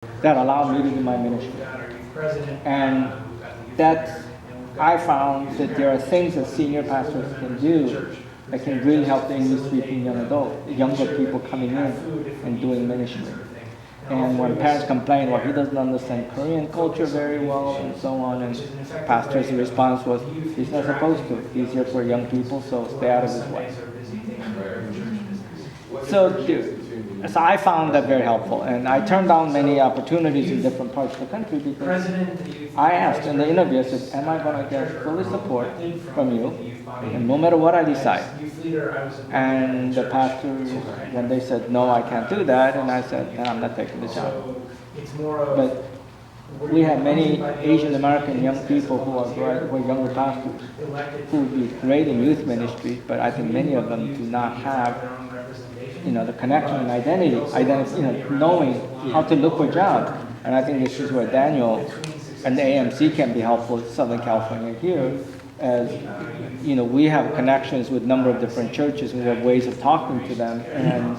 that allow me to do my ministry. And that I found that there are things that senior pastors can do that can really help the English-speaking younger people coming in and doing ministry. And when parents complain, well, he doesn't understand Korean culture very well and so on, and pastor's response was, he's not supposed to. He's here for young people, so stay out of his way. So I found that very helpful, and I turned down many opportunities in different parts of the country because I asked in the interview, I said, am I going to get full support from you, and no matter what I decide? And the pastors, when they said, no, I can't do that, and I said, then I'm not taking the job. But we have many Asian American young people who are younger pastors who would be great in youth ministry, but I think many of them do not have the connection and identity, knowing how to look for a job. And I think this is where Daniel and the AMC can be helpful in Southern California here, as we have connections with a number of different churches, and we have ways of talking to them. And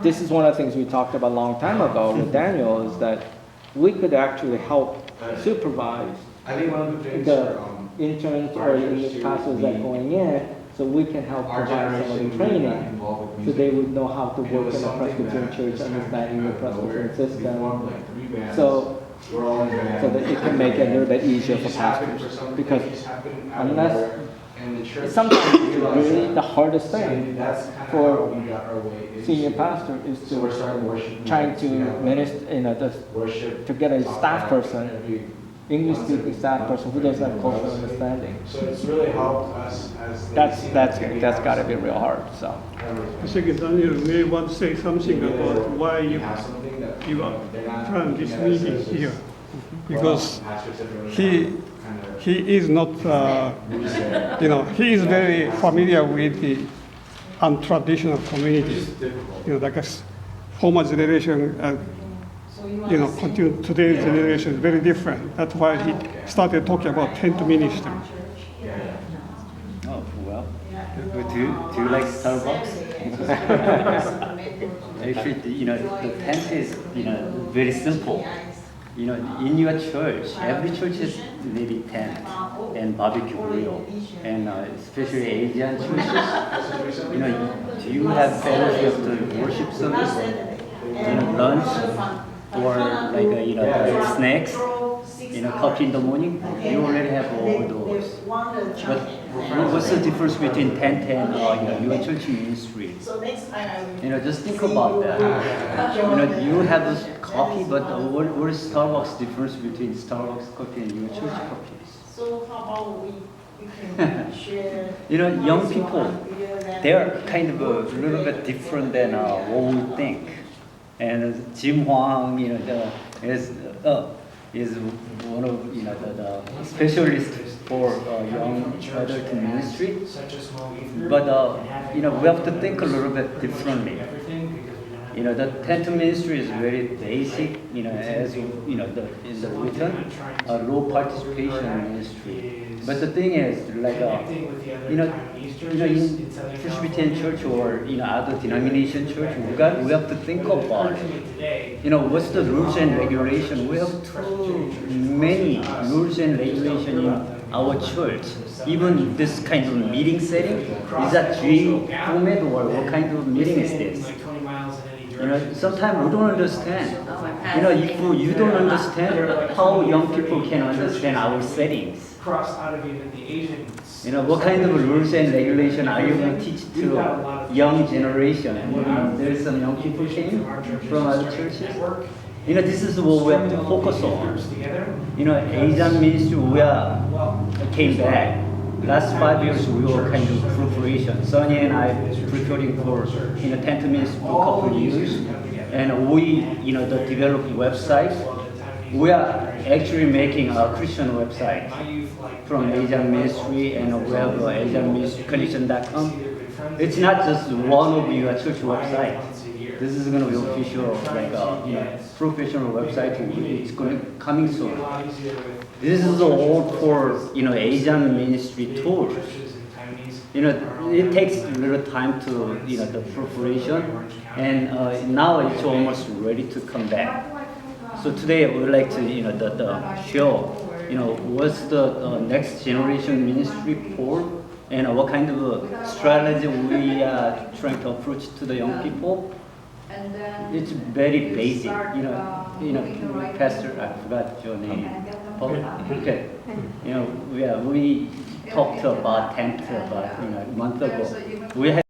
this is one of the things we talked about a long time ago with Daniel, is that we could actually help supervise the interns or English pastors that are going in, so we can help provide some of the training so they would know how to work in a Presbyterian church, understanding the Presbyterian system, so that it can make it a little bit easier for pastors. Because sometimes really the hardest thing for senior pastor is to trying to minister, to get a staff person, English-speaking staff person who doesn't have cultural understanding. So it's really helped us as that's got to be real hard. So. I think Daniel may want to say something about why you planned this meeting here, because he is not he is very familiar with the untraditional community, like a former generation. Today's generation is very different. That's why he started talking about tent ministry. Oh, well. Do you like Starbucks? Actually, the tent is, very simple. In your church, every church has maybe tent and barbecue grill, and especially Asian churches. Do you have fellowship to worship service, lunch? Or like snacks, coffee in the morning, you already have all those. But what's the difference between tent and your church ministry? Just think about that. You have this coffee, but what is Starbucks difference between Starbucks coffee and your church coffee? So how about we can share? Young people, they're kind of a little bit different than what we think. And Jim Huang, is one of the specialists for young adult ministry. But we have to think a little bit differently. The tent ministry is very basic. As in the written, low participation ministry. But the thing is, in Presbyterian church or other denomination church, we have to think about it. What's the rules and regulation? We have too many rules and regulation in our church. Even this kind of meeting setting, is that G format or what kind of meeting is this? Sometimes we don't understand. If you don't understand, how young people can understand our settings? What kind of rules and regulation are you going to teach to young generation? There's some young people came from other churches. This is what we have to focus on. Asian ministry, we came back. Last 5 years, we were kind of preparation. Sonny and I preparing for tent ministry for a couple of years, and we developed website. We are actually making a Christian website from Asian ministry, and we have Asian ministry connection.com. It's not just one of your church website. This is going to be official, professional website. It's coming soon. This is all for Asian ministry tours. It takes a little time to the preparation, and now it's almost ready to come back. So today I would like to, the show, what's the next generation ministry for, and what kind of strategy we are trying to approach to the young people. It's very basic, Pastor, I forgot your name. Paul? Okay. We talked about tent about a month ago. We had